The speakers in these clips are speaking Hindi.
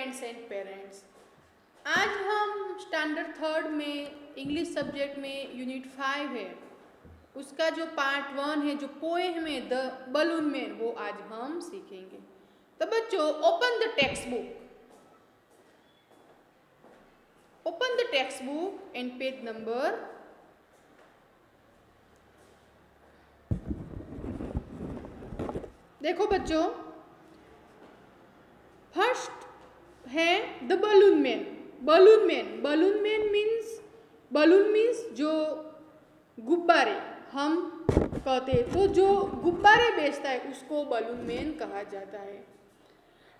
स्टूडेंट्स एंड पेरेंट्स, आज हम स्टैंडर्ड थर्ड में इंग्लिश सब्जेक्ट में यूनिट 5 है, उसका जो पार्ट 1 है, जो पोएम है द बलून मैन, वो आज हम सीखेंगे। तो बच्चों, open the text book and page number देखो बच्चों, फर्स्ट है the balloon man. Balloon man means जो गुब्बारे हम कहते हैं, तो जो गुब्बारे बेचता है उसको बलून मैन कहा जाता है।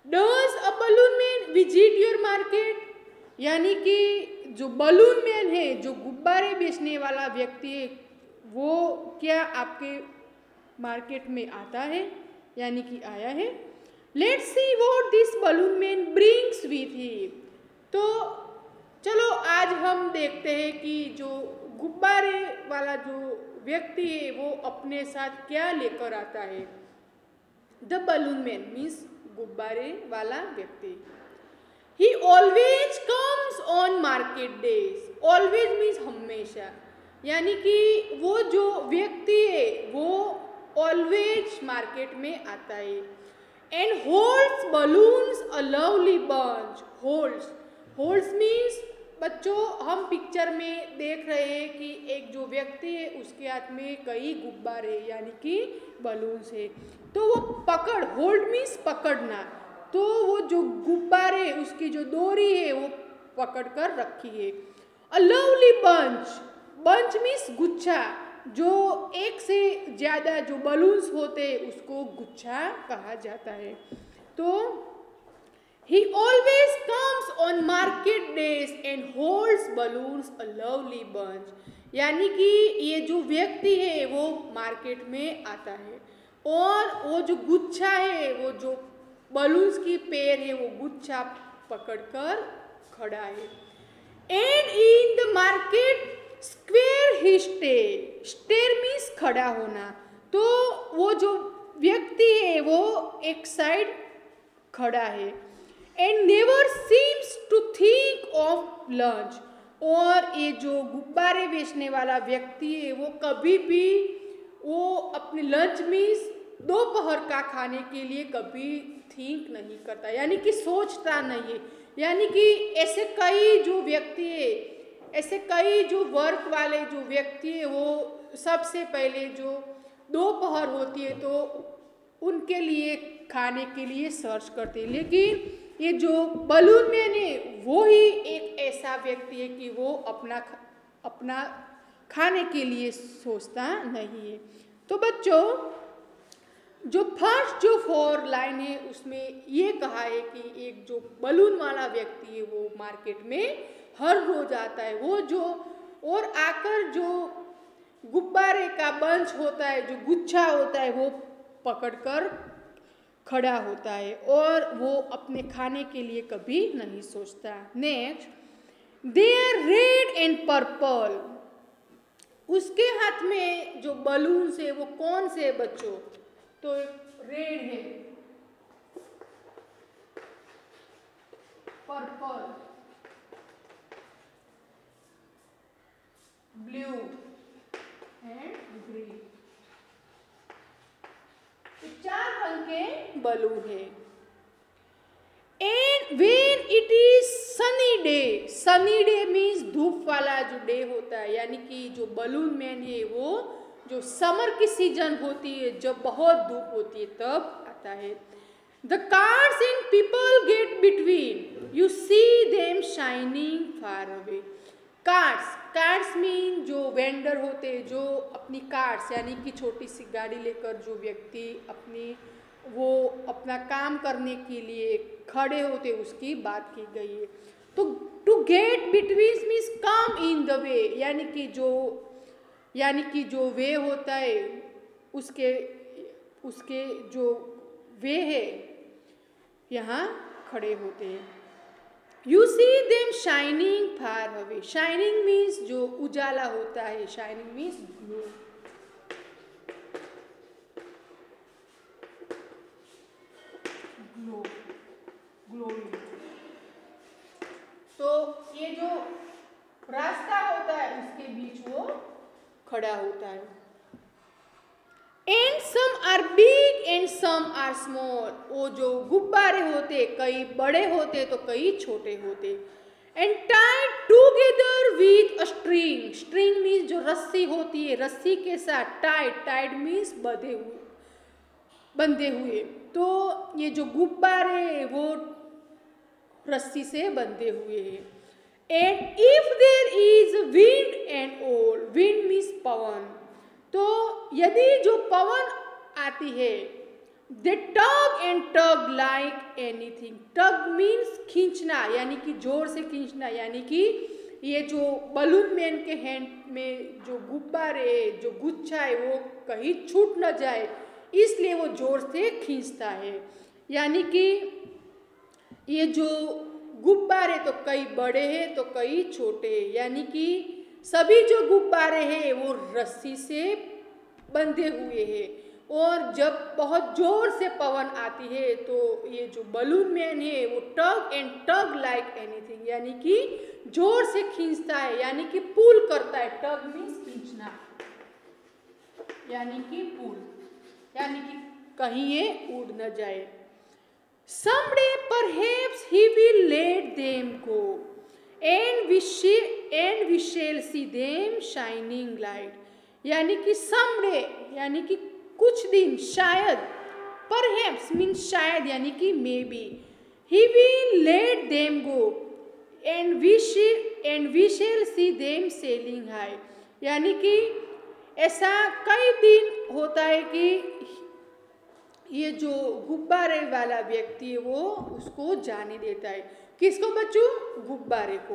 Does a balloon man visit your market, यानी कि जो बलून मैन है, जो गुब्बारे बेचने वाला व्यक्ति है, वो क्या आपके मार्केट में आता है, यानी कि आया है। Let's see what this balloon man brings with him. तो चलो आज हम देखते हैं कि जो गुब्बारे वाला जो व्यक्ति है वो अपने साथ क्या लेकर आता है। द बलून मैन मीन्स गुब्बारे वाला व्यक्ति। ही always comes on market days. Always means हमेशा, यानी कि वो जो व्यक्ति है वो ऑलवेज मार्केट में आता है। And holds balloons a lovely bunch. Holds means बच्चों, हम पिक्चर में देख रहे हैं कि एक जो व्यक्ति है उसके हाथ में कई गुब्बारे यानी कि बलून्स है, तो वो होल्ड मीन्स पकड़ना, तो वो जो गुब्बारे उसकी जो डोरी है वो पकड़ कर रखी है। अ लवली बंच मीन्स गुच्छा, जो एक से ज़्यादा जो बलून्स होते हैं उसको गुच्छा कहा जाता है। तो he always comes on market days and holds balloons a lovely bunch, यानी कि ये जो व्यक्ति है वो मार्केट में आता है और वो जो गुच्छा है, वो जो बलून्स की पेड़ है, वो गुच्छा पकड़कर खड़ा है। And in the market square he stare means खड़ा होना, तो वो जो व्यक्ति है वो एक साइड खड़ा है। And never seems to think of lunch, और ये जो गुब्बारे बेचने वाला व्यक्ति है वो कभी भी वो अपने लंच मीन्स दोपहर का खाने के लिए कभी थिंक नहीं करता, यानी कि सोचता नहीं है। यानी कि ऐसे कई जो व्यक्ति है, ऐसे कई जो वर्क वाले जो व्यक्ति है, वो सबसे पहले जो दोपहर होती है तो उनके लिए खाने के लिए सर्च करते हैं, लेकिन ये जो बलून मैन है वो ही एक ऐसा व्यक्ति है कि वो अपना खाने के लिए सोचता नहीं है। तो बच्चों, जो फर्स्ट जो 4 लाइन है उसमें ये कहा है कि एक जो बलून वाला व्यक्ति है वो मार्केट में हर रोज आता है, वो जो और आकर जो गुब्बारे का बंच होता है, जो गुच्छा होता है, वो पकड़कर खड़ा होता है और वो अपने खाने के लिए कभी नहीं सोचता। Next, they are red and purple. उसके हाथ में जो बलून है वो कौन से है बच्चों? तो रेड है, पर्पल, ब्लू एंड ग्रीन, तो 4 रंग के बलून है। And when it is sunny day means धूप वाला जो डे होता है, यानी कि जो बलून मैन है वो जो समर की सीजन होती है, जब बहुत धूप होती है तब आता है। The cars and people get between, you see them shining far away. Cars mean जो वेंडर होते हैं, जो अपनी कार्स यानी कि छोटी सी गाड़ी लेकर जो व्यक्ति अपना काम करने के लिए खड़े होते, उसकी बात की गई है। तो to get between means come in the way, यानी कि जो वे होता है उसके जो वे है यहाँ खड़े होते हैं। You see them shining far away. Shining means जो उजाला होता है, शाइनिंग मीन्स ग्लो। ग्लोइंग। खड़ा होता है। And some are big and some are small, वो जो गुब्बारे होते कई बड़े होते तो कई छोटे होते। And tied together with a string, string means जो रस्सी होती है, रस्सी के साथ टाइड, टाइड मीन्स बंधे हुए। तो ये जो गुब्बारे वो रस्सी से बंधे हुए हैं। And if there is wind and all, wind means पवन, तो यदि जो पवन आती है, they tug and tug like anything, tug means खींचना, यानी कि जोर से खींचना, यानी कि ये जो बलून मैन के हैंड में जो गुब्बारे जो गुच्छा है वो कहीं छूट न जाए, इसलिए वो जोर से खींचता है। यानी कि ये जो गुब्बारे तो कई बड़े हैं तो कई छोटे हैं, यानी कि सभी जो गुब्बारे हैं वो रस्सी से बंधे हुए हैं। और जब बहुत जोर से पवन आती है तो ये जो बलून मैन है वो टग एंड टग लाइक एनीथिंग, यानी कि जोर से खींचता है, यानी कि पुल करता है। टग मीन्स खींचना, यानी कि पुल, यानी कि कहीं ये उड़ न जाए। Someday perhaps he will let them go, and we shall see them shining light. यानी कि someday यानी कि कुछ दिन, शायद, perhaps means शायद, यानी कि maybe, he will let them go, and we shall see them sailing high. यानी कि ऐसा कई दिन होता है कि ये जो गुब्बारे वाला व्यक्ति है वो उसको जाने देता है। किसको बच्चों? गुब्बारे को।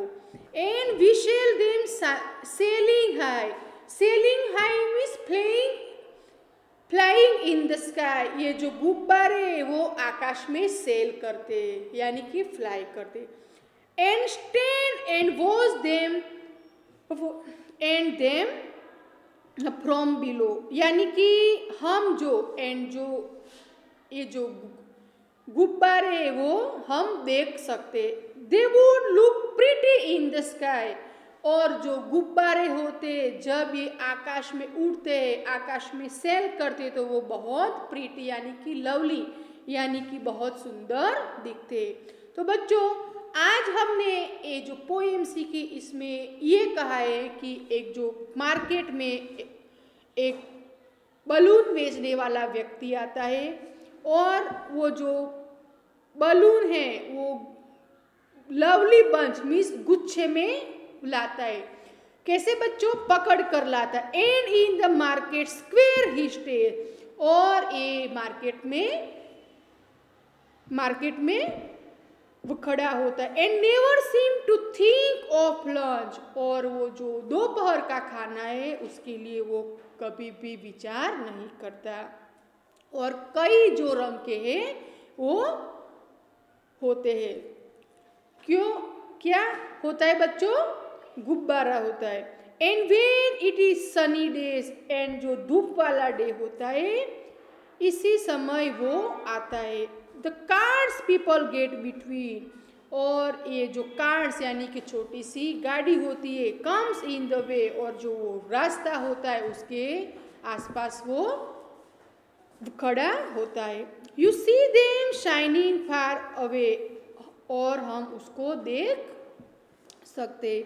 And we shall them sailing high, sailing high means flying in the sky, ये जो गुब्बारे है वो आकाश में सेल करते, यानी कि फ्लाई करते। And stand and watch them and them from below, यानी कि हम जो ये जो गुब्बारे है वो हम देख सकते। They would look pretty in the sky, और जो गुब्बारे होते जब ये आकाश में उड़ते हैं, आकाश में सेल करते तो वो बहुत प्रिटी यानी कि लवली, यानी कि बहुत सुंदर दिखते। तो बच्चों आज हमने ये जो पोएम सीखी इसमें ये कहा है कि एक जो मार्केट में एक बलून बेचने वाला व्यक्ति आता है और वो जो बलून है वो लवली बंच मीन्स गुच्छे में लाता है। कैसे बच्चों? पकड़ कर लाता है। And in the market square he stay, और ये मार्केट में वो खड़ा होता है। And never seem to think of lunch, और वो जो दोपहर का खाना है उसके लिए वो कभी भी विचार नहीं करता। और कई जो रंग के हैं वो होते हैं। क्यों? क्या होता है बच्चों? गुब्बारा होता है। And when it is Sunny days, and जो धूप वाला डे होता है इसी समय वो आता है। The cards people get between, और ये जो कार्ड्स यानी कि छोटी सी गाड़ी होती है, कम्स इन द वे, और जो रास्ता होता है उसके आसपास वो खड़ा होता है। You see them shining far away, और हम उसको देख सकते।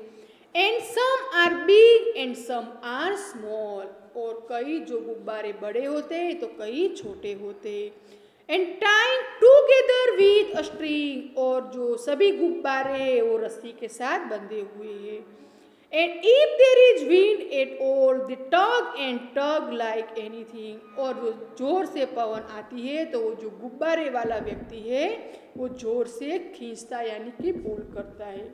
And some are big and some are small, और कई जो गुब्बारे बड़े होते हैं तो कई छोटे होते हैं। And tied together with a string, और जो सभी गुब्बारे वो रस्सी के साथ बंधे हुए हैं। And if there is wind at all they tug and tug like anything, और वो जोर से पवन आती है तो वो जो गुब्बारे वाला व्यक्ति है वो जोर से खींचता यानी कि पुल करता है।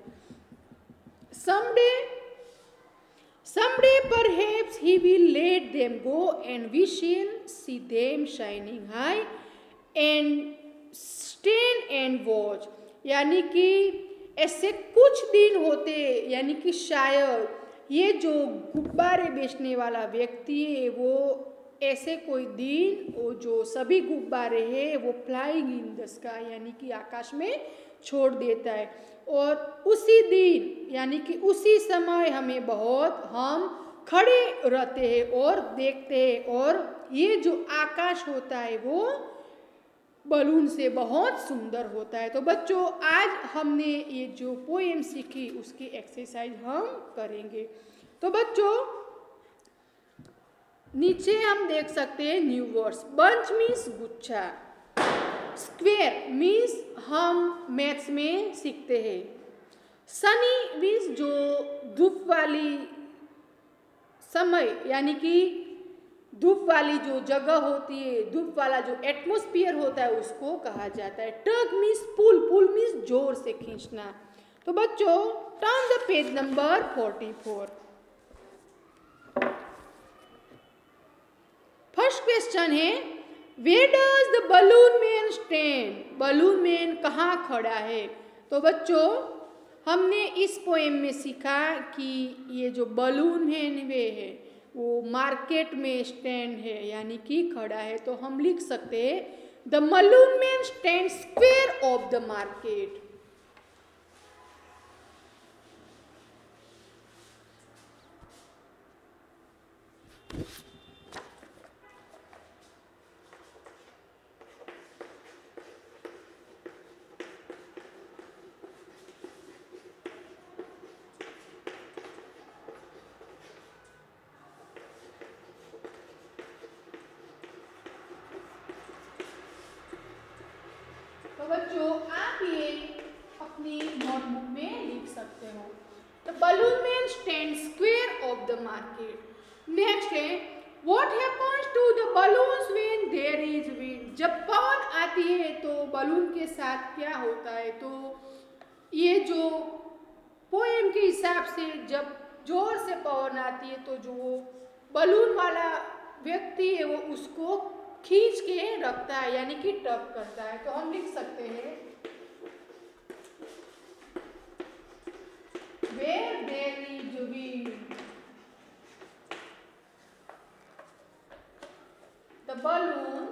Someday perhaps he will let them go, and we shall see them shining high and stand and watch, यानी कि ऐसे कुछ दिन होते, यानी कि शायद ये जो गुब्बारे बेचने वाला व्यक्ति है वो ऐसे कोई दिन वो जो सभी गुब्बारे हैं वो फ्लाइंग इन द स्काई यानी कि आकाश में छोड़ देता है। और उसी दिन यानी कि उसी समय हम खड़े रहते हैं और देखते हैं, और ये जो आकाश होता है वो बलून से बहुत सुंदर होता है। तो बच्चों, आज हमने ये जो पोएम सीखी उसकी एक्सरसाइज हम करेंगे। तो बच्चों, नीचे हम देख सकते हैं न्यू वर्ड्स। बंच मीन्स गुच्छा, स्क्वेयर मीन्स हम मैथ्स में सीखते हैं, सनी मीन्स जो धूप वाली समय यानी कि धूप वाली जो जगह होती है, धूप वाला जो एटमॉस्फेयर होता है उसको कहा जाता है। टग मीन्स पुल, पुल मीन्स जोर से खींचना। तो बच्चों, turn the page number 44। First question है, where does the balloon man stand? Balloon man कहाँ खड़ा है? तो बच्चों, हमने इस पोएम में सीखा कि ये जो बलून मैन वे है वो मार्केट में स्टैंड है यानी कि खड़ा है। तो हम लिख सकते हैं the balloon man stand square of the market. तो बच्चों, आप ये अपनी नोटबुक में लिख सकते हो। The balloon man stand square of the market. Next है, what happens to the balloons when there is wind? जब पवन आती है तो बलून के साथ क्या होता है? तो ये जो पोएम के हिसाब से जब जोर से पवन आती है तो जो बलून वाला व्यक्ति है वो उसको खींच के रखता है यानी कि टग करता है। तो हम लिख सकते हैं where there is wind, the balloon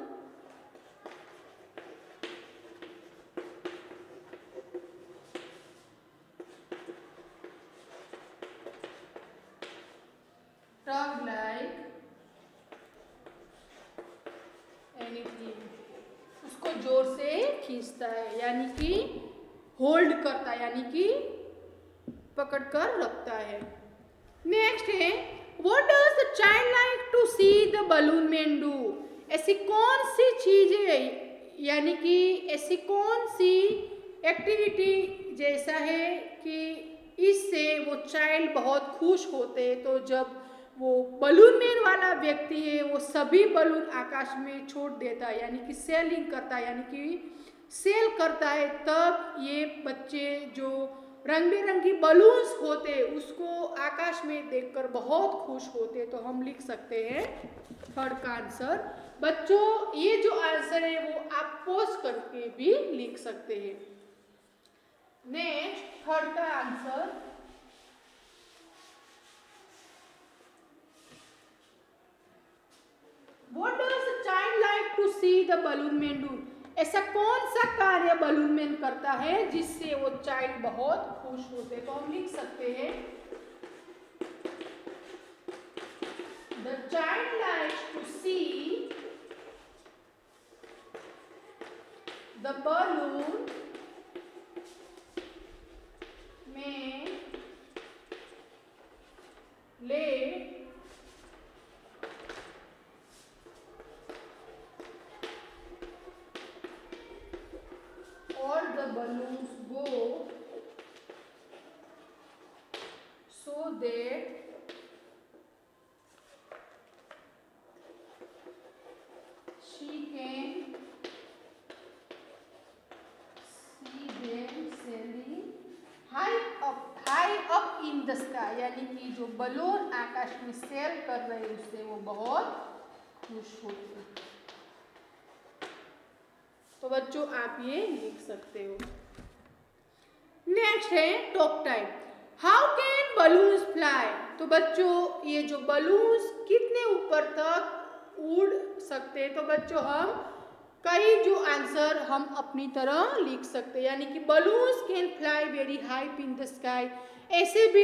tug like anything, उसको जोर से खींचता है यानी कि होल्ड करता है यानी कि पकड़ कर रखता है। नेक्स्ट है, what does the child like to see the balloon man do? ऐसी कौन सी चीज है यानी कि ऐसी कौन सी एक्टिविटी जैसा है कि इससे वो चाइल्ड बहुत खुश होते हैं? तो जब वो बलून मैन वाला व्यक्ति है वो सभी बलून आकाश में छोड़ देता है यानी कि सेलिंग करता है यानी कि सेल करता है, तब ये बच्चे जो रंग बिरंगी बलून्स होते हैं उसको आकाश में देखकर बहुत खुश होते हैं। तो हम लिख सकते हैं थर्ड का आंसर। बच्चों, ये जो आंसर है वो आप पोस्ट करके भी लिख सकते हैं। नेक्स्ट, थर्ड का answer, what does the child like to see the balloon man do? ऐसा कौन सा कार्य बलून मैन करता है जिससे वो चाइल्ड बहुत खुश होते हैं? तो हम लिख सकते हैं the child likes to see the balloon man lay or the balloons go so that she can see them sailing high up in the sky, यानी कि जो बलून आकाश में सेल कर रहे हैं उससे वो बहुत खुश होते हैं। तो बच्चों, आप ये लिख सकते हो। नेक्स्ट है talk time. How can balloons fly? तो बच्चों, ये जो बलून्स कितने ऊपर तक उड़ सकते हैं? तो बच्चों, हम कई जो आंसर हम अपनी तरह लिख सकते हैं यानी कि balloons can fly very high in the sky, ऐसे भी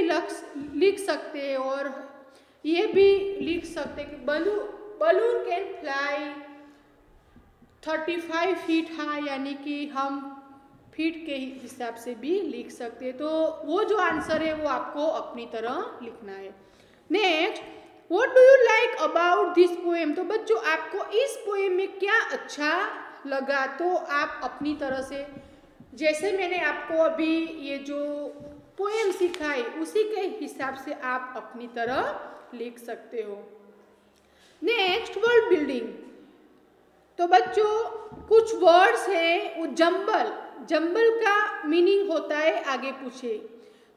लिख सकते हैं। और ये भी लिख सकते हैं कि balloon can fly 35 feet high, यानी कि हम फीट के हिसाब से भी लिख सकते हैं। तो वो जो आंसर है वो आपको अपनी तरह लिखना है। Next, what do you like about this poem? तो बच्चों आपको इस पोएम में क्या अच्छा लगा, तो आप अपनी तरह से, जैसे मैंने आपको अभी ये जो पोएम सिखाई उसी के हिसाब से आप अपनी तरह लिख सकते हो। Next, word building. तो बच्चों कुछ वर्ड्स हैं, वो जंबल का मीनिंग होता है आगे पीछे।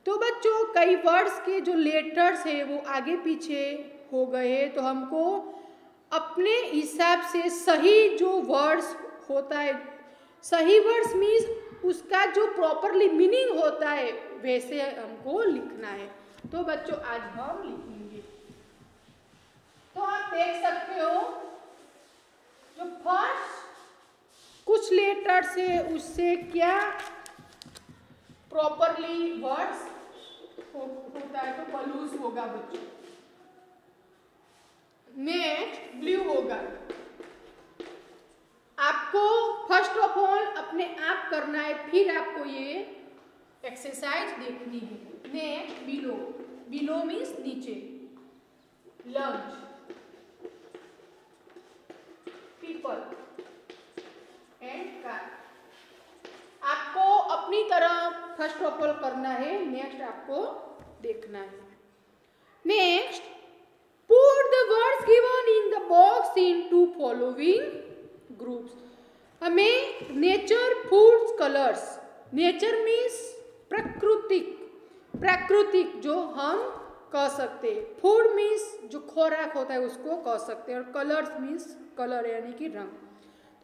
तो बच्चों कई वर्ड्स के जो लेटर्स है वो आगे पीछे हो गए, तो हमको अपने हिसाब से सही जो वर्ड्स होता है, सही वर्ड्स मीन्स उसका जो प्रॉपरली मीनिंग होता है वैसे हमको लिखना है। तो बच्चों आज हम लिखेंगे। तो आप देख सकते हो जो फर्स्ट कुछ लेटर्स है उससे क्या प्रॉपरली वर्ड्स होता है, तो बलूस होगा बच्चों। नेक्स्ट ब्लू होगा। आपको फर्स्ट ऑफ ऑल अपने आप करना है, फिर आपको ये एक्सरसाइज देखनी है। नेक्स्ट बिलो मीन्स नीचे, लंच, पीपल एंड कार। आपको अपनी तरह फर्स्ट ऑफ ऑल करना है, नेक्स्ट आपको देखना है। Next, put the words given in the box into following groups। हमें nature, foods, colours, nature means प्राकृतिक जो हम कह सकते हैं, फूड मीन्स जो खुराक होता है उसको कह सकते हैं, और कलर्स मीन्स कलर यानी कि रंग।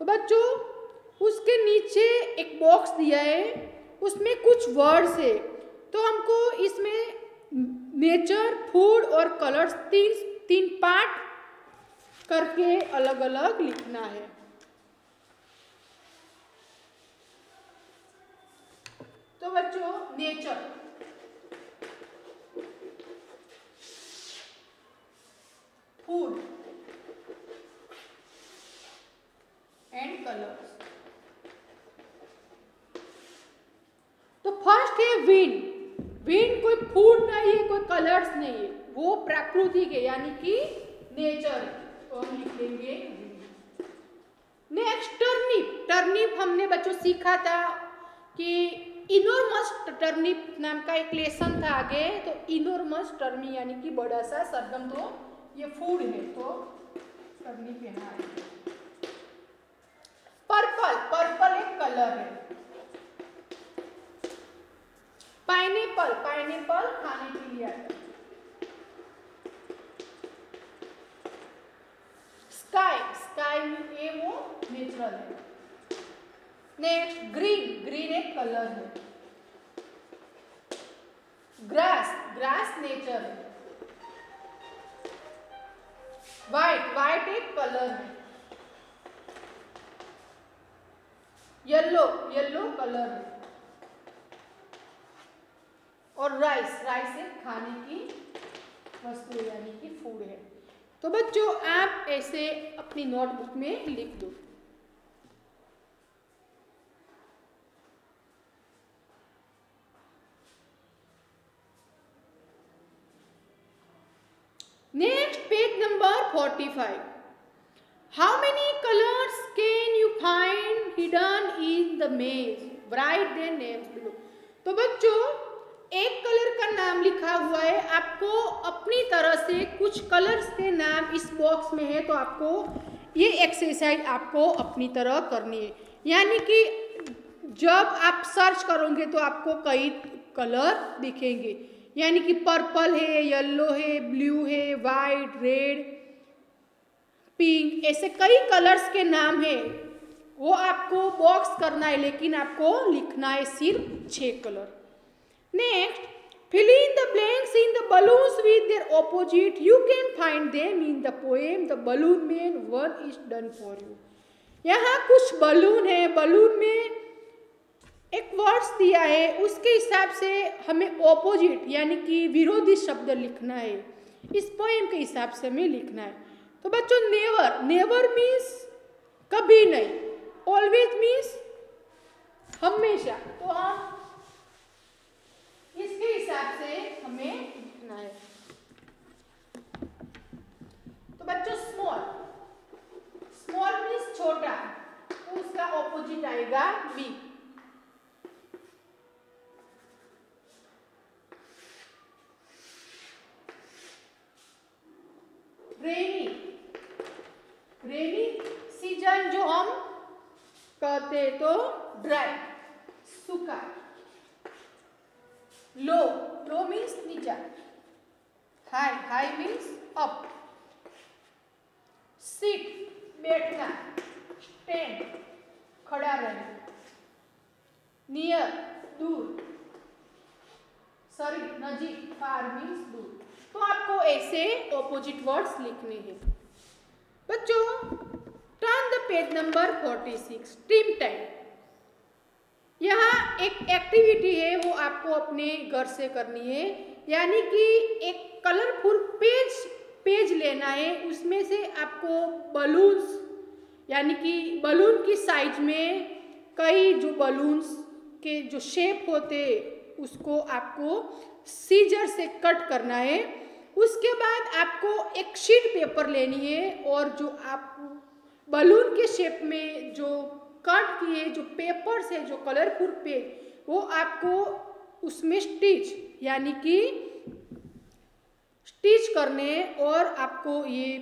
तो बच्चों उसके नीचे एक बॉक्स दिया है, उसमें कुछ वर्ड्स है, तो हमको इसमें नेचर, फूड और कलर्स तीन पार्ट करके अलग अलग लिखना है। तो बच्चों नेचर, फूड एंड कलर्स। तो फर्स्ट है विंड। विंड कोई फूड नहीं है, कोई कलर्स नहीं है, वो प्राकृतिक है यानी कि नेचर है, तो हम लिखेंगे। नेक्स्ट टर्निप हमने बच्चों सीखा था कि इनोर्मस टर्निप नाम का एक लेसन था आगे, तो इनोर्मस टर्नी यानी कि बड़ा सा सरगम, तो ये फूड है, तो टर्निप यहाँ है। पर्पल एक कलर है। पाइनएप्पल खाने के लिए आता है। स्काई ये वो नेचुरल है। नेक्स्ट ग्रीन एक कलर है। ग्रास नेचर है। वाइट एक कलर है। येलो कलर है। और राइस एक खाने की वस्तु यानी कि फूड है। तो बच्चों आप ऐसे अपनी नोटबुक में लिख दो। Next page number 45। How many colours can you find hidden in the maze? Write their names below. तो बच्चों एक कलर का नाम लिखा हुआ है, आपको अपनी तरह से कुछ कलर्स के नाम इस बॉक्स में है, तो आपको ये एक्सरसाइज आपको अपनी तरह करनी है। यानी कि जब आप सर्च करोगे तो आपको कई कलर दिखेंगे, यानी कि पर्पल है, येलो है, ब्लू है, वाइट, रेड, पिंक, ऐसे कई कलर्स के नाम है, वो आपको बॉक्स करना है, लेकिन आपको लिखना है सिर्फ 6 colour. Next, fill in the blanks in the balloons with their opposite. You can find them in the poem The Balloon Man, one is done for you. यहाँ कुछ बलून है, बलून में एक वर्ड्स दिया है, उसके हिसाब से हमें ऑपोजिट यानी कि विरोधी शब्द लिखना है। इस पोएम के हिसाब से हमें लिखना है। तो बच्चों नेवर, नेवर मीन्स कभी नहीं, ऑलवेज मीन्स हमेशा। तो हम इसके हिसाब से हमें लिखना है। तो बच्चों स्मॉल, स्मॉल मीन्स छोटा, तो उसका ऑपोजिट आएगा बिग। रेनी, रेनी सीजन जो हम कहते तो ड्राई, सूखा। लो, लो मीन्स नीचा। High, high means up. Seat बैठना, स्टैंड खड़ा रहना। नियर दूर, सॉरी नजीक, फार मीन्स दूर। तो आपको ऐसे ऑपोजिट वर्ड्स लिखने हैं। बच्चों turn the page number 46, team time. यहाँ एक एक्टिविटी है वो आपको अपने घर से करनी है, यानी कि एक कलरफुल पेज लेना है, उसमें से आपको बलून्स, यानी कि बलून की साइज में कई जो बलून्स के जो शेप होते उसको आपको सीजर से कट करना है। उसके बाद आपको एक शीट पेपर लेनी है और जो आप बलून के शेप में जो कट किए जो पेपर से जो कलरफुल पेज वो आपको उसमें स्टिच यानी कि स्टिच करने और आपको ये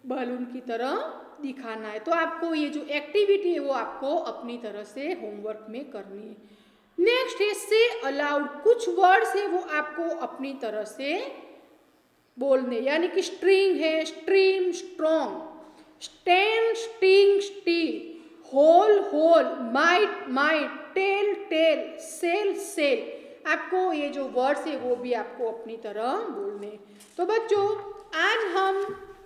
बलून की तरह दिखाना है। तो आपको ये जो एक्टिविटी है वो आपको अपनी तरह से होमवर्क में करनी है। नेक्स्ट है से अलाउड, कुछ वर्ड्स है वो आपको अपनी तरह से बोलने, यानी कि स्ट्रिंग है, stream, strong, stand, sting, steel, hole, hole, might, might, tail, tail, sail, sail. आपको ये जो वर्ड्स है वो भी आपको अपनी तरह बोलने। तो बच्चों आज हम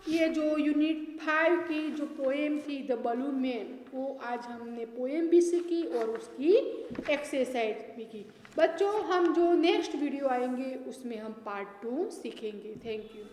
ये जो यूनिट 5 की जो पोएम थी द बलून मैन, वो आज हमने पोएम भी सीखी और उसकी एक्सरसाइज भी की। बच्चों हम जो नेक्स्ट वीडियो आएंगे उसमें हम पार्ट 2 सीखेंगे। Thank you.